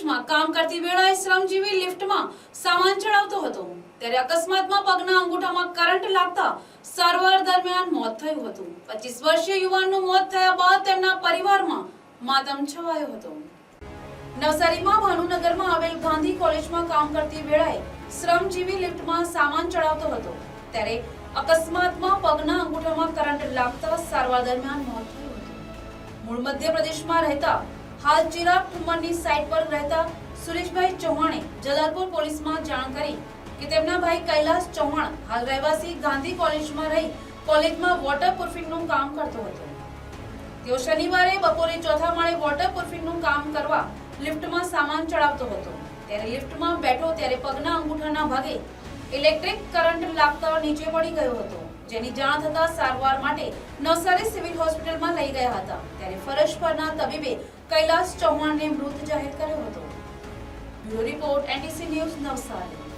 કોલેજમાં કામ કરતી વેળાએ શ્રમજીવી લિફ્ટમાં સામાન ચડાવતો હતો ત્યારે અકસ્માતમાં પગના અંગૂઠામાં કરંટ લાગતા સારવાર દરમિયાન મોત થયું હતું। 25 વર્ષીય યુવાનનું મોત થયા બાદ તેમના પરિવારમાં માતમ છવાયો હતો। નવસારીમાં ભાનુનગરમાં આવેલ ગાંધી કોલેજમાં કામ કરતી વેળાએ શ્રમજીવી લિફ્ટમાં સામાન ચડાવતો હતો ત્યારે અકસ્માતમાં પગના અંગૂઠામાં કરંટ લાગતા સારવાર દરમિયાન મોત થયું હતું। મૂળ મધ્યપ્રદેશમાં રહેતા હાલ ચિરાગ ઠુમ્મરની સાઇટ પર રહેતા સુરેશભાઈ ચૌહાણે જલાલપુર પોલીસમાં જાણ કરી કે તેમના ભાઈ કૈલાસ ચૌહાણ હાલ રહેવાસી ગાંધી કોલેજમાં રહી કોલેજમાં વોટરપ્રૂફિંગનું કામ કરતો હતો। તેઓ શનિવારે બપોરે ચોથા માળે વોટરપ્રૂફિંગનું કામ કરવા લિફ્ટમાં સામાન ચડાવતો હતો ત્યારે લિફ્ટમાં બેઠો ત્યારે પગના અંગૂઠાના ભાગે ઇલેક્ટ્રિક કરંટ લાગતા નીચે પડી ગયો હતો જેની જાણ થતા સારવાર માટે નવસારી સિવિલ હોસ્પિટલમાં લઈ ગયા હતા ત્યારે ફરજ પરના તબીબે કૈલાસ ચૌહાણને મૃત જાહેર કર્યો હતો। Bureau report NTC news Navsari.